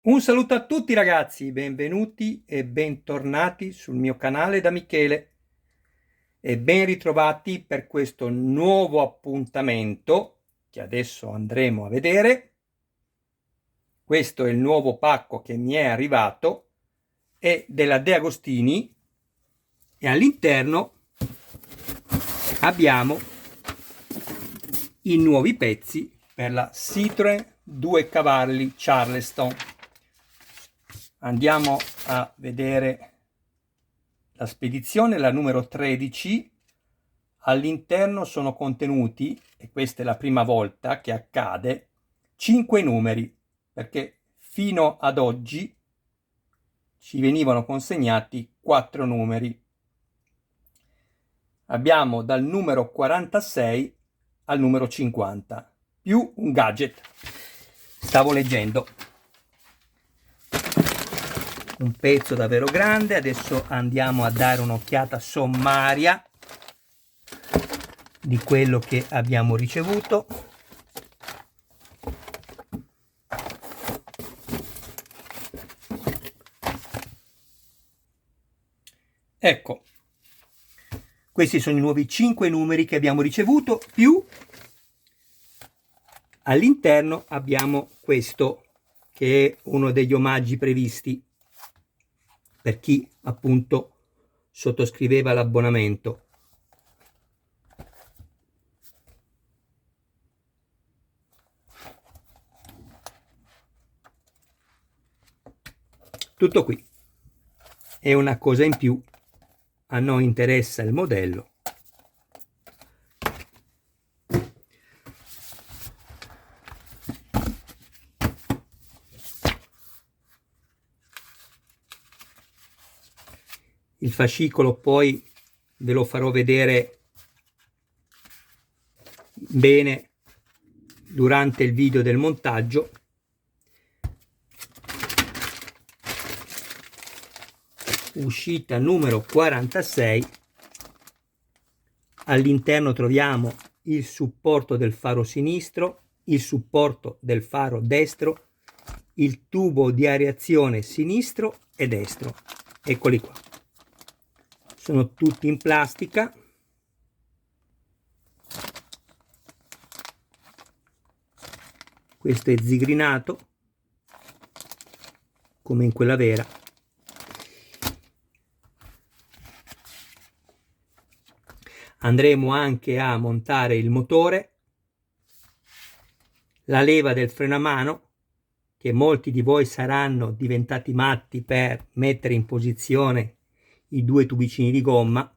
Un saluto a tutti ragazzi, benvenuti e bentornati sul mio canale da Michele e ben ritrovati per questo nuovo appuntamento che adesso andremo a vedere. Questo è il nuovo pacco che mi è arrivato, è della De Agostini e all'interno abbiamo i nuovi pezzi per la Citroen 2 cavalli Charleston. Andiamo a vedere la spedizione, la numero 13. All'interno sono contenuti, e questa è la prima volta che accade, 5 numeri, perché fino ad oggi ci venivano consegnati 4 numeri. Abbiamo dal numero 46 al numero 50, più un gadget. Stavo leggendo. Un pezzo davvero grande. Adesso andiamo a dare un'occhiata sommaria di quello che abbiamo ricevuto. Ecco, questi sono i nuovi 5 numeri che abbiamo ricevuto, più all'interno abbiamo questo che è uno degli omaggi previsti per chi appunto sottoscriveva l'abbonamento. Tutto qui. E una cosa in più, a noi interessa il modello. Il fascicolo poi ve lo farò vedere bene durante il video del montaggio. Uscita numero 46. All'interno troviamo il supporto del faro sinistro, il supporto del faro destro, il tubo di areazione sinistro e destro. Eccoli qua. Sono tutti in plastica. Questo è zigrinato come in quella vera. Andremo anche a montare il motore, la leva del freno a mano, che molti di voi saranno diventati matti per mettere in posizione i due tubicini di gomma.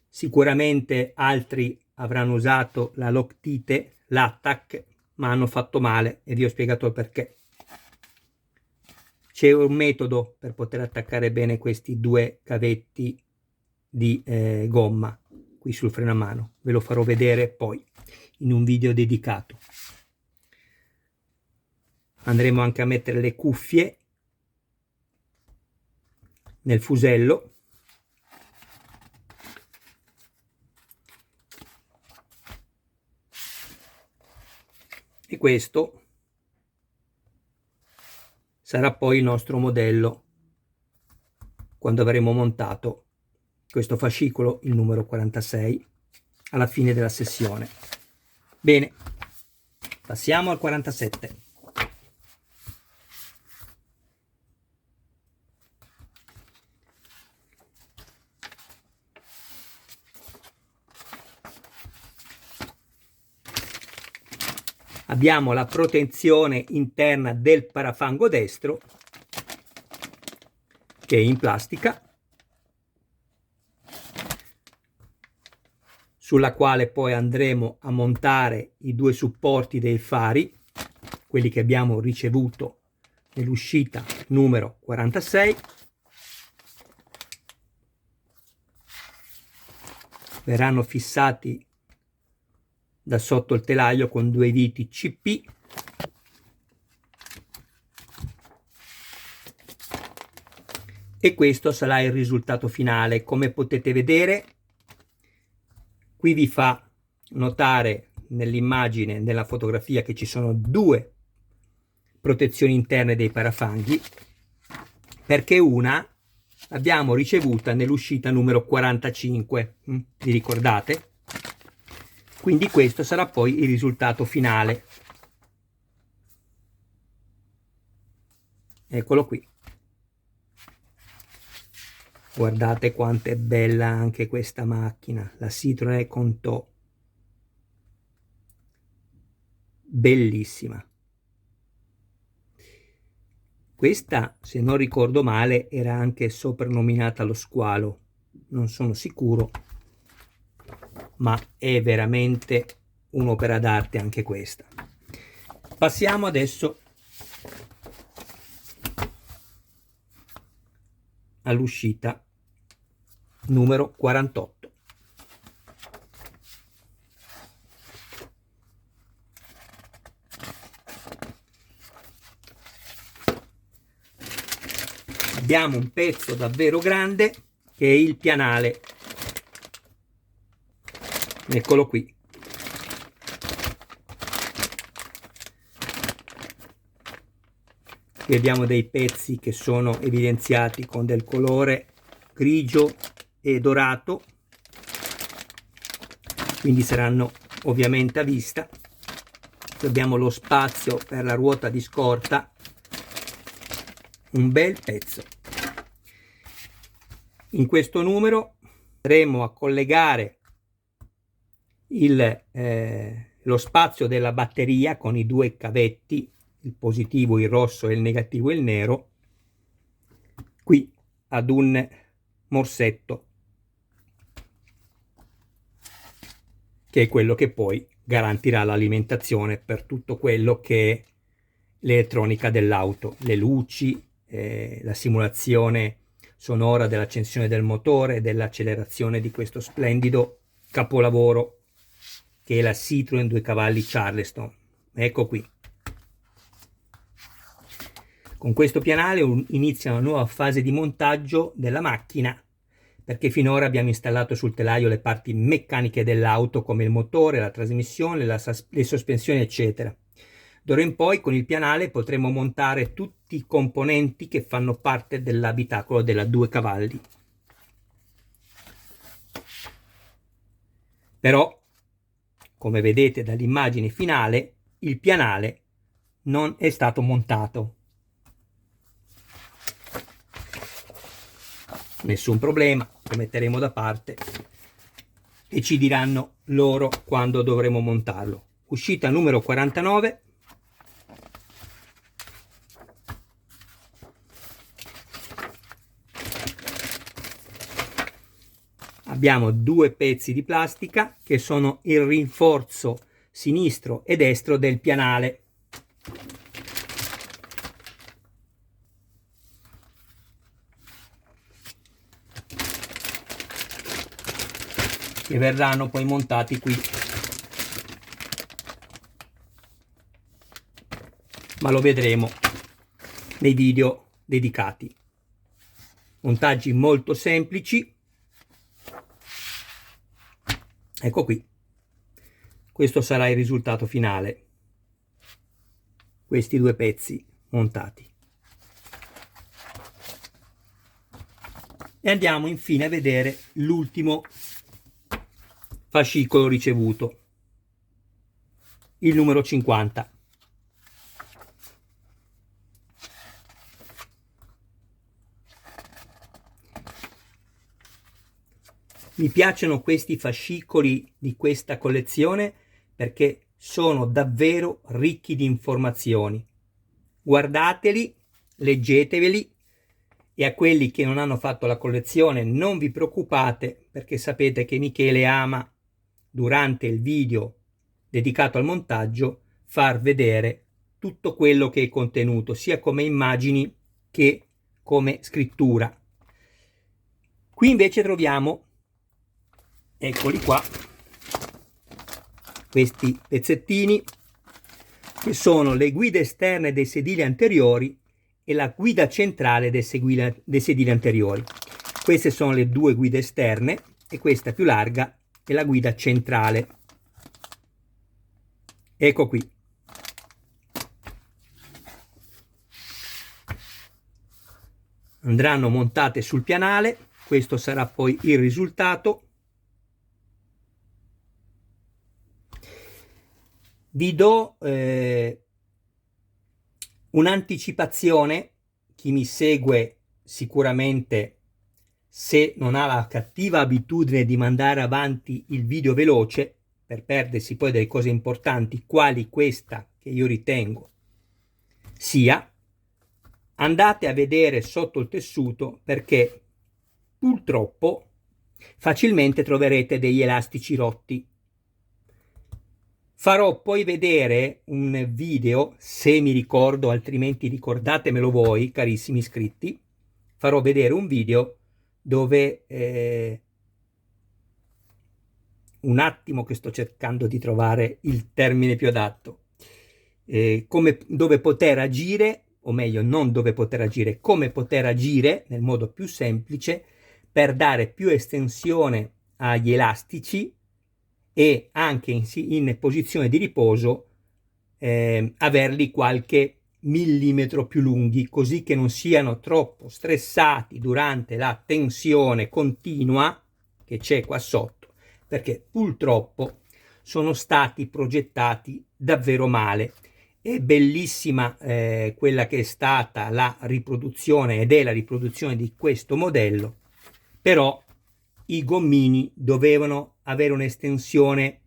Sicuramente altri avranno usato la Loctite, l'Attack, ma hanno fatto male e vi ho spiegato il perché. C'è un metodo per poter attaccare bene questi due cavetti di gomma qui sul freno a mano, ve lo farò vedere poi in un video dedicato. Andremo anche a mettere le cuffie nel fusello. E questo sarà poi il nostro modello quando avremo montato questo fascicolo, il numero 46, alla fine della sessione. Bene, passiamo al 47. Abbiamo la protezione interna del parafango destro, che è in plastica, sulla quale poi andremo a montare i due supporti dei fari, quelli che abbiamo ricevuto nell'uscita numero 46. Verranno fissati da sotto il telaio con due viti CP. E questo sarà il risultato finale. Come potete vedere, qui vi fa notare nell'immagine, nella fotografia, che ci sono due protezioni interne dei parafanghi, perché una l'abbiamo ricevuta nell'uscita numero 45, vi ricordate? Quindi questo sarà poi il risultato finale. Eccolo qui. Guardate quanto è bella anche questa macchina, la Citroën Conto. Bellissima. Questa, se non ricordo male, era anche soprannominata lo Squalo. Non sono sicuro, ma è veramente un'opera d'arte anche questa. Passiamo adesso all'uscita numero 48. Abbiamo un pezzo davvero grande che è il pianale. Eccolo qui. Qui abbiamo dei pezzi che sono evidenziati con del colore grigio e dorato, quindi saranno ovviamente a vista. Qui abbiamo lo spazio per la ruota di scorta, un bel pezzo. In questo numero andremo a collegare lo spazio della batteria con i due cavetti, il positivo, il rosso, e il negativo, il nero, qui ad un morsetto, che è quello che poi garantirà l'alimentazione per tutto quello che è l'elettronica dell'auto, le luci, la simulazione sonora dell'accensione del motore, dell'accelerazione di questo splendido capolavoro che è la Citroën 2 cavalli Charleston. Ecco qui. Con questo pianale inizia una nuova fase di montaggio della macchina, perché finora abbiamo installato sul telaio le parti meccaniche dell'auto come il motore, la trasmissione, le sospensioni eccetera. D'ora in poi con il pianale potremo montare tutti i componenti che fanno parte dell'abitacolo della 2 cavalli. Però, come vedete dall'immagine finale, il pianale non è stato montato. Nessun problema, lo metteremo da parte e ci diranno loro quando dovremo montarlo. Uscita numero 49. Abbiamo due pezzi di plastica che sono il rinforzo sinistro e destro del pianale. Che verranno poi montati qui, ma lo vedremo nei video dedicati. Montaggi molto semplici. Ecco qui, questo sarà il risultato finale, questi due pezzi montati. E andiamo infine a vedere l'ultimo fascicolo ricevuto, il numero 50. Mi piacciono questi fascicoli di questa collezione perché sono davvero ricchi di informazioni. Guardateli, leggeteveli, e a quelli che non hanno fatto la collezione non vi preoccupate, perché sapete che Michele ama, durante il video dedicato al montaggio, far vedere tutto quello che è contenuto, sia come immagini che come scrittura. Qui invece troviamo, eccoli qua, questi pezzettini che sono le guide esterne dei sedili anteriori e la guida centrale dei sedili anteriori. Queste sono le due guide esterne e questa più larga è la guida centrale. Ecco qui. andranno montate sul pianale. Questo sarà poi il risultato. Vi do un'anticipazione. Chi mi segue sicuramente, se non ha la cattiva abitudine di mandare avanti il video veloce per perdersi poi delle cose importanti, quali questa che io ritengo sia, andate a vedere sotto il tessuto, perché purtroppo facilmente troverete degli elastici rotti. Farò poi vedere un video, se mi ricordo, altrimenti ricordatemelo voi, carissimi iscritti. Farò vedere un video dove un attimo che sto cercando di trovare il termine più adatto, dove poter agire, o meglio non dove poter agire, come poter agire nel modo più semplice per dare più estensione agli elastici e anche in posizione di riposo averli qualche millimetro più lunghi, così che non siano troppo stressati durante la tensione continua che c'è qua sotto, perché purtroppo sono stati progettati davvero male. È bellissima quella che è stata la riproduzione ed è la riproduzione di questo modello, però i gommini dovevano avere un'estensione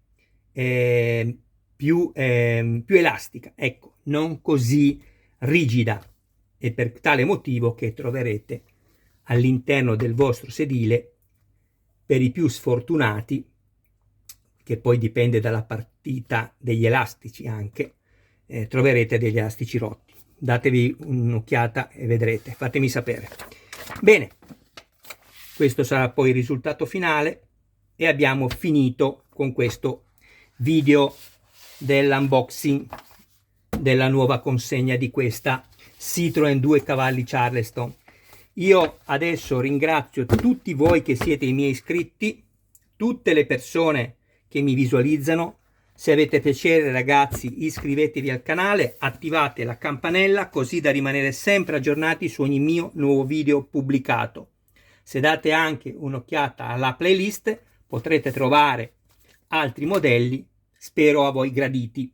più elastica, ecco, non così rigida, e per tale motivo che troverete all'interno del vostro sedile, per i più sfortunati, che poi dipende dalla partita degli elastici anche, troverete degli elastici rotti. Datevi un'occhiata e vedrete, fatemi sapere. Bene, questo sarà poi il risultato finale e abbiamo finito con questo video dell'unboxing della nuova consegna di questa Citroen 2 cavalli Charleston. Io adesso ringrazio tutti voi che siete i miei iscritti, tutte le persone che mi visualizzano. Se avete piacere, ragazzi, iscrivetevi al canale, attivate la campanella così da rimanere sempre aggiornati su ogni mio nuovo video pubblicato. Se date anche un'occhiata alla playlist potrete trovare altri modelli, spero a voi graditi.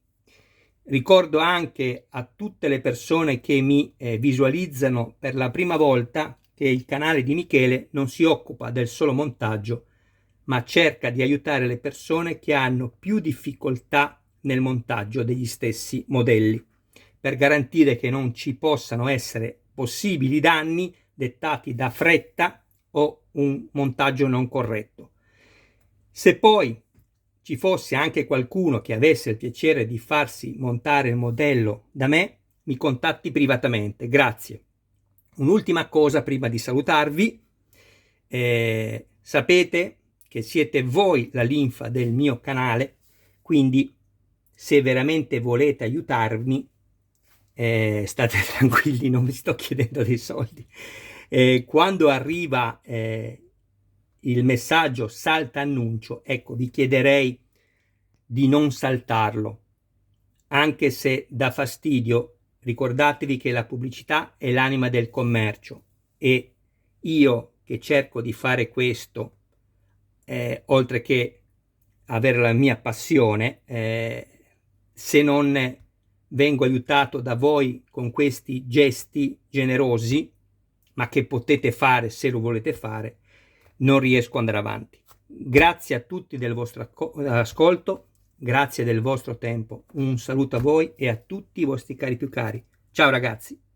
Ricordo anche a tutte le persone che mi visualizzano per la prima volta che il canale di Michele non si occupa del solo montaggio, ma cerca di aiutare le persone che hanno più difficoltà nel montaggio degli stessi modelli, per garantire che non ci possano essere possibili danni dettati da fretta o un montaggio non corretto. Se poi ci fosse anche qualcuno che avesse il piacere di farsi montare il modello da me, mi contatti privatamente. Grazie. Un'ultima cosa prima di salutarvi. Sapete che siete voi la linfa del mio canale, quindi se veramente volete aiutarmi, state tranquilli, non vi sto chiedendo dei soldi. Quando arriva il messaggio salta annuncio, ecco, vi chiederei di non saltarlo, anche se dà fastidio. Ricordatevi che la pubblicità è l'anima del commercio e io che cerco di fare questo, oltre che avere la mia passione, se non vengo aiutato da voi con questi gesti generosi, ma che potete fare se lo volete fare, non riesco ad andare avanti. Grazie a tutti del vostro ascolto, grazie del vostro tempo, un saluto a voi e a tutti i vostri cari più cari. Ciao ragazzi!